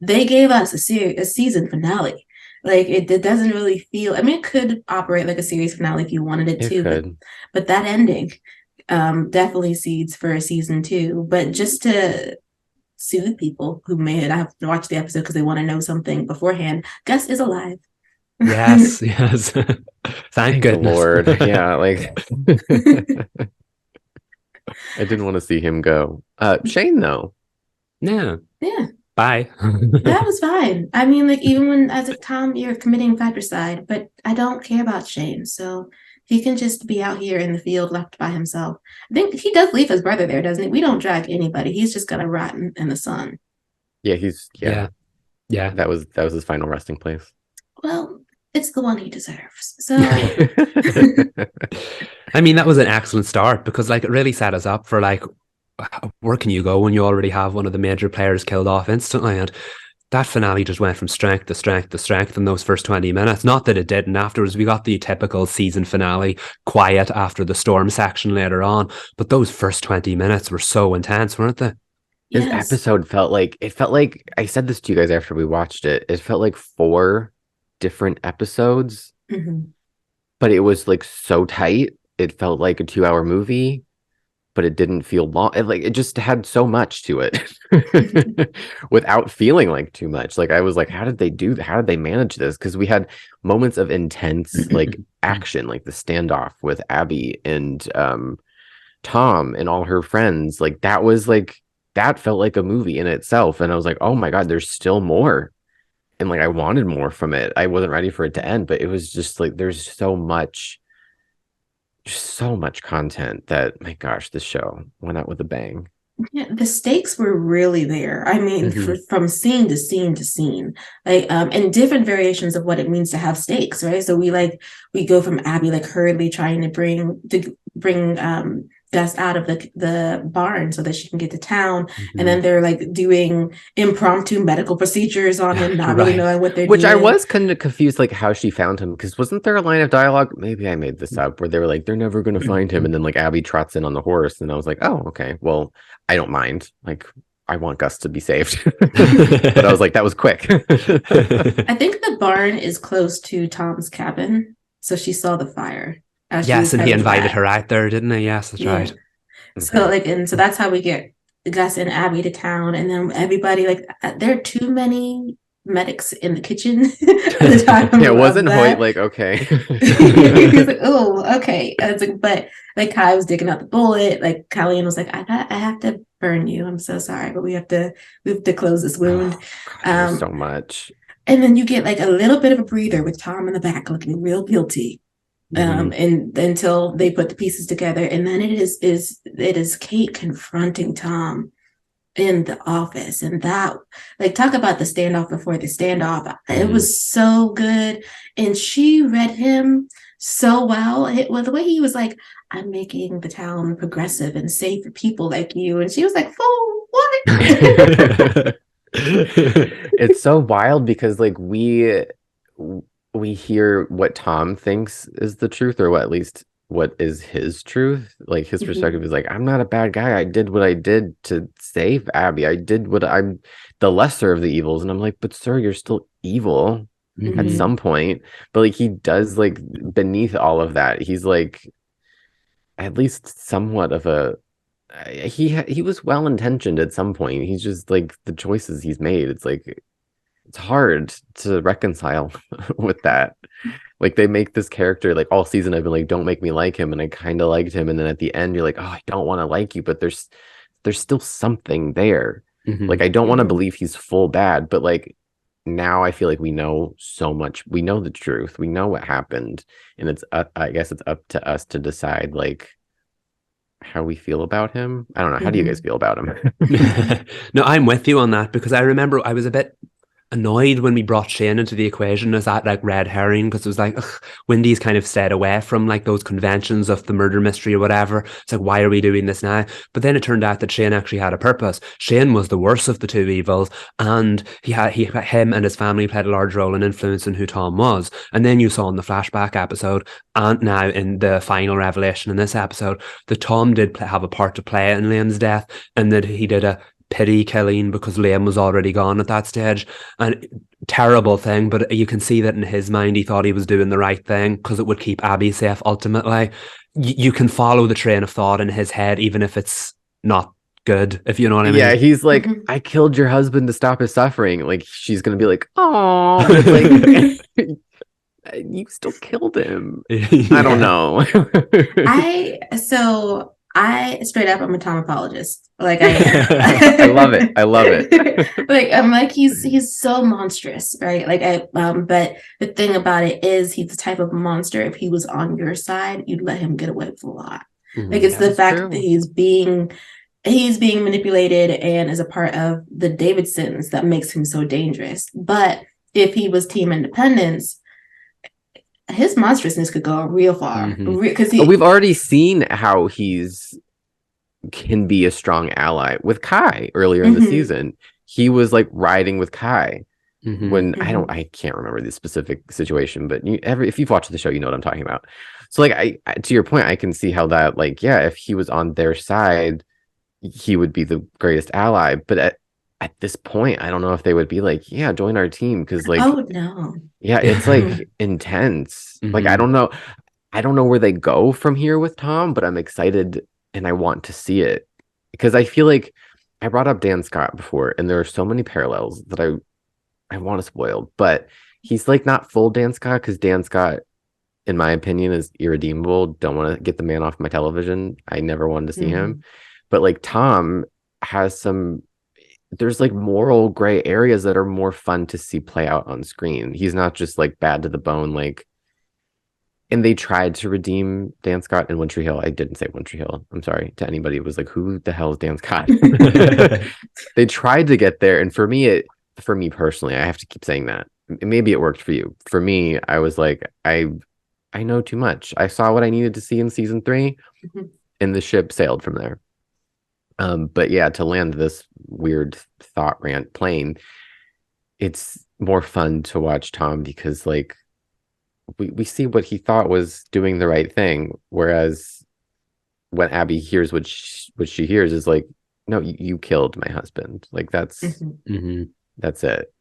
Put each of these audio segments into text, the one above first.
they gave us a season finale. Like it doesn't really feel. I mean, it could operate like a series finale if you wanted it It to, could. but that ending definitely seeds for a season two. But just to soothe people who may not have watched the episode because they want to know something beforehand, Gus is alive. Yes, yes. Thank Thank the goodness. Lord. Yeah, like I didn't want to see him go. Shane though. Yeah. Yeah, Bye. that was fine. I mean, like even when as a Tom, you're committing fratricide, but I don't care about Shane, so he can just be out here in the field left by himself. I think he does leave his brother there, doesn't he? We don't drag anybody. He's just gonna rot in the sun. Yeah, Yeah. Yeah. that was his final resting place. Well, it's the one he deserves. So I mean, that was an excellent start because like it really set us up for like where can you go when you already have one of the major players killed off instantly? And that finale just went from strength to strength to strength in those first 20 minutes. Not that it didn't. Afterwards, we got the typical season finale, quiet after the storm section later on. But those first 20 minutes were so intense, weren't they? This yes. episode felt like I said this to you guys after we watched it. It felt like 4 different episodes, Mhm. but it was like so tight. It felt like a 2-hour movie, but it didn't feel long. It just had so much to it without feeling like too much. Like I was like, how did they manage this? Because we had moments of intense like action, like the standoff with Abby and Tom and all her friends. Like that felt like a movie in itself. And I was like, oh my God, there's still more. And like I wanted more from it. I wasn't ready for it to end, but it was just like there's so much content that my gosh, this show went out with a bang. Yeah, the stakes were really there. I mean, Mhm. from scene to scene to scene, like and different variations of what it means to have stakes, right? So we go from Abby like hurriedly trying to bring Gus out of the barn so that she can get to town, and Mhm. then they're like doing impromptu medical procedures on him, not really Right. knowing what they're Which I doing. was kind of confused, like how she found him, because wasn't there a line of dialogue? Maybe I made this up where they were like, they're never going to find him. And then like Abby trots in on the horse. And I was like, oh, okay. Well, I don't mind. Like, I want Gus to be saved. But I was like, that was quick. I think the barn is close to Tom's cabin, so she saw the fire as she Yes, was and he heading invited back. her out there, didn't he? Yes, that's Yeah. right. So Okay. like, and so that's how we get Gus and Abby to town, and then everybody like there are too many medics in the kitchen at the time Yeah, of wasn't Hoyt that. like, okay. He's like, oh, okay. And it's like, but like Kai was digging out the bullet. Like Colleen was like, I have to burn you. I'm so sorry, but we have to close this wound. Oh, God, there was so Um, much. and then you get like a little bit of a breather with Tom in the back looking real guilty. Mhm. And until they put the pieces together, and then it is Kate confronting Tom in the office, and that like talk about the standoff before the standoff. It Mhm. was so good, and she read him so well. Well, the way he was like, "I'm making the town progressive and safe for people like you," and she was like, "Fool, what?" It's so wild because like we hear what Tom thinks is the truth, or what at least what is his truth. Like his perspective is like, I'm not a bad guy. I did what I did to save Abby. I did what I'm the lesser of the evils. And I'm like, but sir, you're still evil at Mhm. Mhm. some point. But like he does like beneath all of that, he's like at least somewhat of a he was well intentioned at some point. He's just like the choices he's made. It's like it's hard to reconcile with that. Like they make this character like all season I've been like, don't make me like him, and I kind of liked him, and then at the end you're like, oh, I don't want to like you, but there's still something there. Like Mhm. I don't want to Mhm. believe he's full bad, but like now I feel like we know so much. We know the truth. We know what happened, and it's I guess it's up to us to decide like how we feel about him. I don't know. How do you guys Mhm. feel about him? No, I'm with you on that because I remember I was a bit annoyed when we brought Shane into the equation as that like red herring because it was like ugh, Wendy's kind of stayed away from like those conventions of the murder mystery or whatever. It's like why are we doing this now? But then it turned out that Shane actually had a purpose. Shane was the worst of the two evils, and him and his family played a large role in influencing who Tom was. And then you saw in the flashback episode and now in the final revelation in this episode that Tom did have a part to play in Liam's death, and that he did a pity Killeen because Liam was already gone at that stage. And terrible thing, but you can see that in his mind he thought he was doing the right thing because it would keep Abby safe ultimately. You can follow the train of thought in his head even if it's not good, if you know what I mean. Yeah, he's like, I killed your husband to stop his suffering. Like, she's gonna be like, oh, like, you still killed him. I don't know. I straight up, I'm a Tom apologist. Like I love it. I love it. Like I'm like he's so monstrous, right? Like but the thing about it is he's the type of monster. If he was on your side, you'd let him get away with a lot. Like it's the fact that he's being manipulated and is a part of the Davidsons that makes him so dangerous. But if he was Team Independence, his monstrousness could go real far because we've already seen how can be a strong ally with Kai earlier in the season. He was like riding with Kai when I can't remember the specific situation, but if you've watched the show, you know what I'm talking about. So like I to your point, I can see how that, like, yeah, if he was on their side, he would be the greatest ally. But at this point, I don't know if they would be like, yeah, join our team, because like, oh no, yeah, it's like intense. Like I don't know where they go from here with Tom, but I'm excited and I want to see it, because I feel like I brought up Dan Scott before, and there are so many parallels that I want to spoil, but he's like not full Dan Scott, because Dan Scott, in my opinion, is irredeemable. Don't want to get the man off my television. I never wanted to see him. But like Tom has there's like moral gray areas that are more fun to see play out on screen. He's not just like bad to the bone, like, and they tried to redeem Dan Scott in One Tree Hill. I didn't say One Tree Hill. I'm sorry to anybody who was like, who the hell is Dan Scott? They tried to get there. And for me personally, I have to keep saying that. Maybe it worked for you. For me, I was like, I know too much. I saw what I needed to see in season 3 and the ship sailed from there. But yeah, to land this weird thought rant plane, it's more fun to watch Tom, because like we see what he thought was doing the right thing, whereas when Abby hears what she hears is like, no, you killed my husband. Like that's it.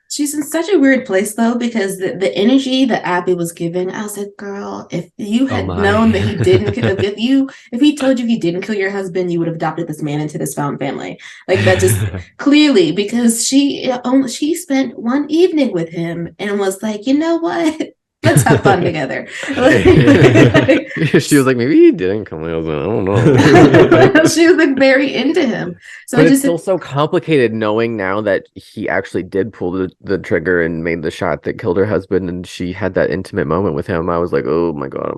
She's in such a weird place though, because the energy that Abby was giving, I was like, girl, if you had known that he didn't kill, if he told you he didn't kill your husband, you would have adopted this man into this found family. Like that just clearly, because she spent one evening with him and was like, you know what? Let's have fun together. She was like, maybe he didn't come. I don't know. She was like very into him. So but it's still so complicated knowing now that he actually did pull the trigger and made the shot that killed her husband, and she had that intimate moment with him. I was like, oh my god.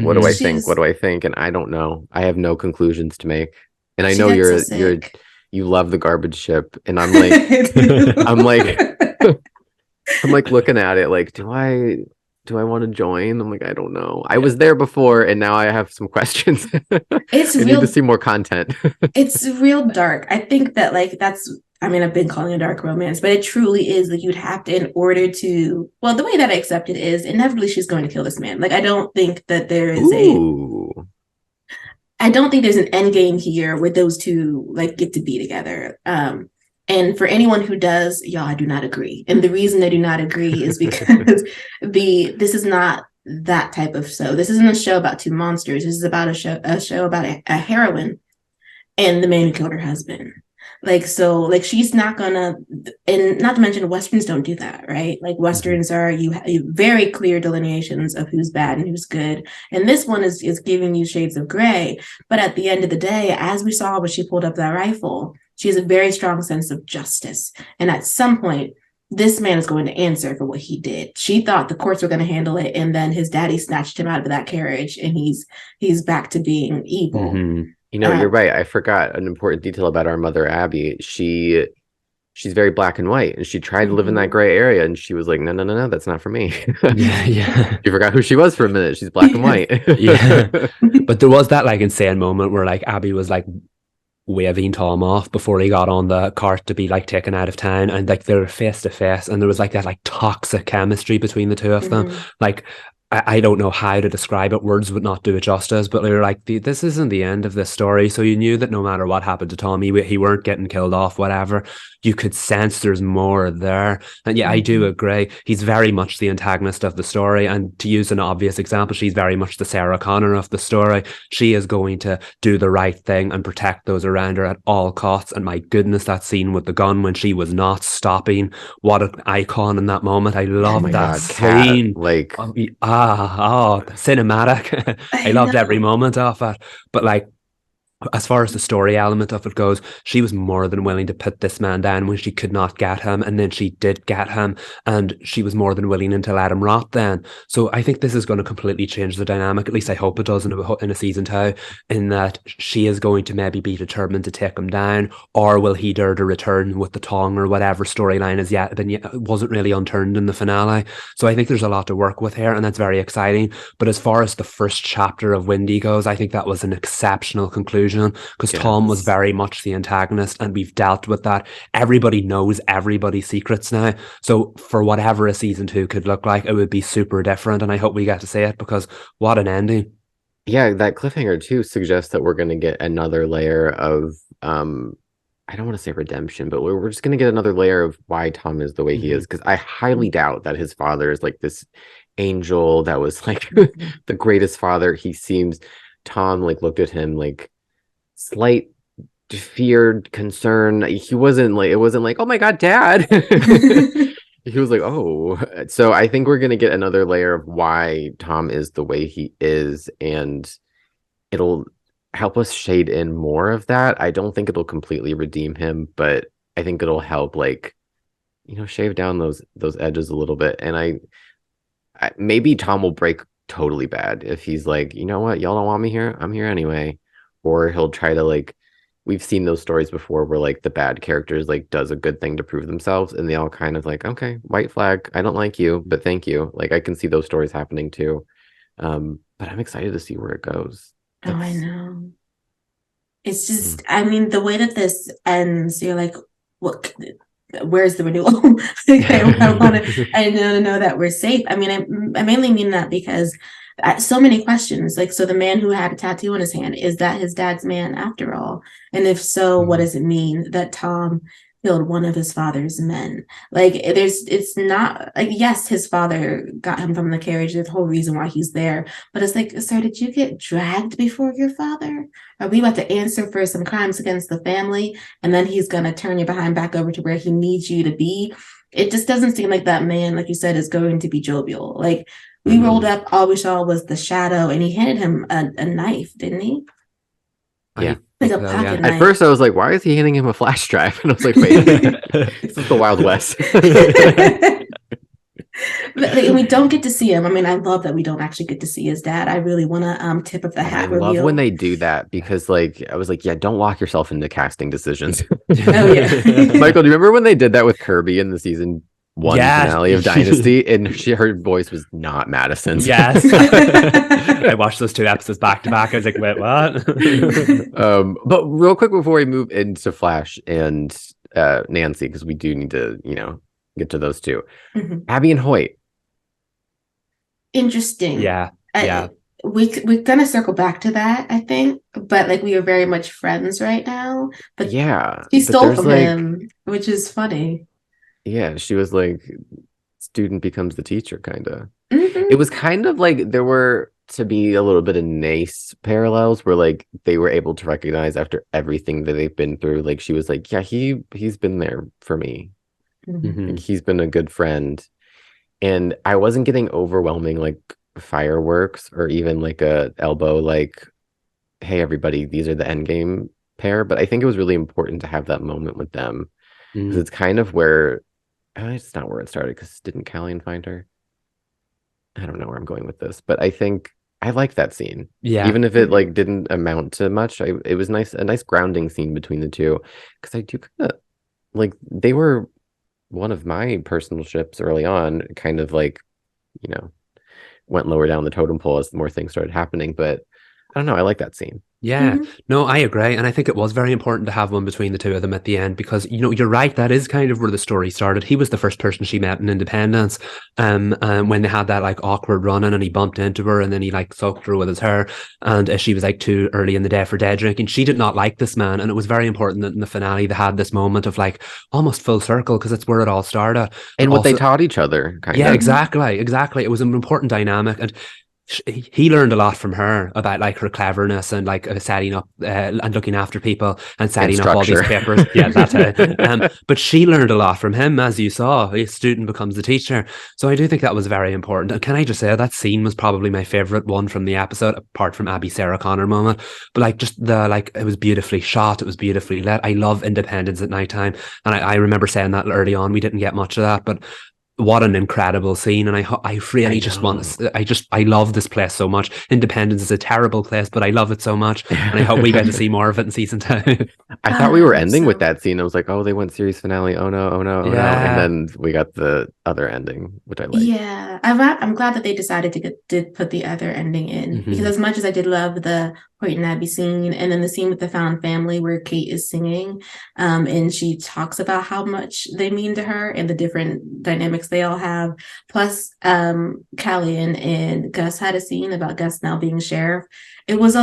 What do I think? What do I think? And I don't know. I have no conclusions to make. And I know you love the garbage ship, and I'm like looking at it like, do I want to join? I'm like, I don't know. I was there before, and now I have some questions. I need to see more content. It's real dark. I think that I've been calling it dark romance, but it truly is like you'd have to, in order to, well, the way that I accept it is inevitably she's going to kill this man. Like, I don't think that there is I don't think there's an end game here where those two like get to be together. And for anyone who does, y'all, I do not agree. And the reason I do not agree is because this is not that type of show. This isn't a show about two monsters. This is about a show about a heroine and the man who killed her husband. Like, so like she's not gonna, and not to mention Westerns don't do that, right? Like Westerns are, you have very clear delineations of who's bad and who's good. And this one is giving you shades of gray. But at the end of the day, as we saw when she pulled up that rifle, she has a very strong sense of justice. And at some point, this man is going to answer for what he did. She thought the courts were going to handle it. And then his daddy snatched him out of that carriage and he's back to being evil. Mm-hmm. You know, you're right. I forgot an important detail about our mother, Abby. She's very black and white, and she tried to live in that gray area, and she was like, no, that's not for me. Yeah. You forgot who she was for a minute. She's black and white. Yeah. But there was that like insane moment where like Abby was like waving Tom off before he got on the cart to be like taken out of town, and like they're face to face, and there was like that like toxic chemistry between the two of them. Like I don't know how to describe it. Words would not do it justice, but they're like, this isn't the end of this story. So you knew that no matter what happened to Tom, he weren't getting killed off, whatever. You could sense there's more there. And yeah, I do agree. He's very much the antagonist of the story. And to use an obvious example, she's very much the Sarah Connor of the story. She is going to do the right thing and protect those around her at all costs. And my goodness, that scene with the gun when she was not stopping. What an icon in that moment. I love that scene. Like, cinematic. I loved every moment of it. But like, as far as the story element of it goes, she was more than willing to put this man down when she could not get him, and then she did get him, and she was more than willing to let him rot then. So I think this is going to completely change the dynamic, at least I hope it does in a season 2, in that she is going to maybe be determined to take him down, or will he dare to return with the tongue, or whatever storyline is yet wasn't really unturned in the finale. So I think there's a lot to work with here, and that's very exciting. But as far as the first chapter of Windy goes, I think that was an exceptional conclusion, because Tom was very much the antagonist, and we've dealt with that. Everybody knows everybody's secrets now, so for whatever a season 2 could look like, it would be super different, and I hope we get to see it, because what an ending. Yeah, that cliffhanger too suggests that we're going to get another layer of I don't want to say redemption, but we're just going to get another layer of why Tom is the way he is, because I highly doubt that his father is like this angel that was like the greatest father. He seems, Tom like looked at him like slight feared concern. He wasn't like, it wasn't like, oh my god, dad. He was like, oh. So I think we're gonna get another layer of why Tom is the way he is, and it'll help us shade in more of that. I don't think it'll completely redeem him, but I think it'll help, like, shave down those edges a little bit. And I maybe Tom will break totally bad if he's like, you know what, y'all don't want me here, I'm here anyway. Or he'll try to, like, we've seen those stories before where like the bad characters like does a good thing to prove themselves, and they all kind of like, okay, white flag, I don't like you, but thank you. Like, I can see those stories happening too. But I'm excited to see where it goes. Oh, I know. It's just, I mean, the way that this ends, you're like, what? Where's the renewal? Like, I want to know that we're safe. I mean, I mainly mean that because so many questions. Like, so the man who had a tattoo on his hand, is that his dad's man after all? And if so, what does it mean that Tom killed one of his father's men? Like, it's not like, yes, his father got him from the carriage, the whole reason why he's there, but it's like, sir, did you get dragged before your father? Are we about to answer for some crimes against the family, and then he's gonna turn your behind back over to where he needs you to be? It just doesn't seem like that man, like you said, is going to be jovial. Like, we rolled up, all we saw was the shadow, and he handed him a knife, didn't he? Yeah. Like a pocket knife. At first I was like, why is he handing him a flash drive? And I was like, wait, this is the Wild West. But like, we don't get to see him. I mean, I love that we don't actually get to see his dad. I really want to tip of the hat reveal. I love when they do that, because like, I was like, yeah, don't lock yourself into casting decisions. Oh yeah. Michael, do you remember when they did that with Kirby in the season 1 finale of Dynasty, and her voice was not Madison's? Yes. I watched those 2 episodes back to back. I was like, wait, what? But real quick before we move into Flash and Nancy, because we do need to, get to those 2. Abby and Hoyt. Interesting. Yeah. We're gonna circle back to that, I think, but like, we are very much friends right now. But yeah, she stole from him, which is funny. Yeah, she was like, student becomes the teacher, kind of. It was kind of like there were, to be a little bit of nice parallels where like they were able to recognize after everything that they've been through. Like, she was like, yeah, he's been there for me. Like, he's been a good friend. And I wasn't getting overwhelming like fireworks or even like a elbow like, hey everybody, these are the endgame pair. But I think it was really important to have that moment with them, because it's kind of where it's not where it started, because didn't Callian find her? I don't know where I'm going with this, but I think I like that scene. Yeah, even if it like didn't amount to much, it was nice, a nice grounding scene between the two, because I do kind of like, they were one of my personal ships early on, kind of like, went lower down the totem pole as more things started happening. But I don't know, I like that scene. Yeah, Mhm. no, I agree. And I think it was very important to have one between the two of them at the end because, you're right. That is kind of where the story started. He was the first person she met in Independence. When they had that like awkward run in and he bumped into her and then he like soaked her with his hair. And she was like too early in the day for day drinking. She did not like this man. And it was very important that in the finale they had this moment of like almost full circle because it's where it all started. But And what they also, taught each other, kind yeah, of. Mhm. exactly. It was an important dynamic. And he learned a lot from her about like her cleverness and like setting up and looking after people and And setting up all these structure. papers. Yeah, that's it. But she learned a lot from him, as you saw. A student becomes a teacher. So I do think that was very important. And can I just say that scene was probably my favorite one from the episode, apart from Abby Sarah Connor moment. But like just it was beautifully shot. It was beautifully lit. I love Independence at nighttime. And I remember saying that early on. We didn't get much of that, but what an incredible scene. And I really I just know. I love this place so much. Independence is a terrible place, but I love it so much. And I hope we get to see more of it in season 2. I thought God, we I were hope ending with so. that scene. I was like, oh, they went series finale. Oh no, oh no, oh no. And Yeah. then we got the other ending, which I liked. Yeah, I'm glad that they decided to did put the other ending in because Hmm. as much as I did love the Hoyt and Abby scene and then the scene with the found family where Kate is singing, and she talks about how much they mean to her and the different dynamics they all have. Plus, Callian and Gus had a scene about Gus now being sheriff. It was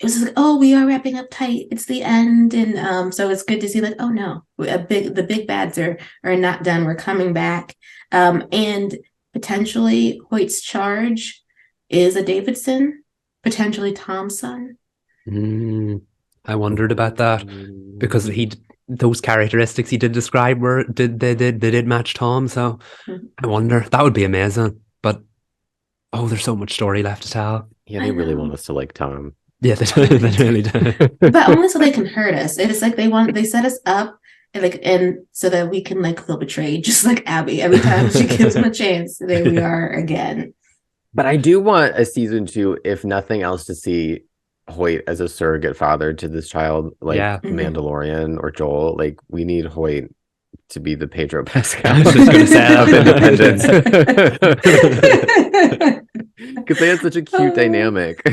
just like, oh, we are wrapping up tight. It's the end, and so it's good to see like, oh no, the big bads are not done. We're coming back. And potentially Hoyt's charge is a Davidson, potentially Thompson. Mm, I wondered about that because Ooh. those characteristics he did describe they did match Tom. So Mhm. I wonder, that would be amazing. But oh, there's so much story left to tell. Yeah, I they really want know. us to like Tom. Yeah, I know they they do. really do. But only so they can hurt us. It's like they set us up and so that we can like feel betrayed, just like Abby. Every time she gives them a chance, there we are again. But I do want a season 2, if nothing else, to see Hoyt as a surrogate father to this child, like Yeah. Mhm. Mandalorian or Joel. Like we need Hoyt to be the Pedro Pascal I was just going to say of Independence. that. Because they had such a cute Oh, dynamic.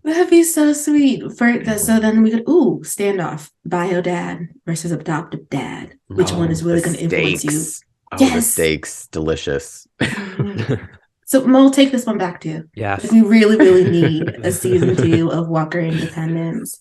that'd be so sweet. So then we could standoff, bio dad versus adoptive dad. Which one is Oh, the really going to influence you? steaks. Oh, the Yes. steaks. Delicious. Mhm. So Mo, take this one back to you. Like Yes. we really, really need a season 2 of Walker Independence.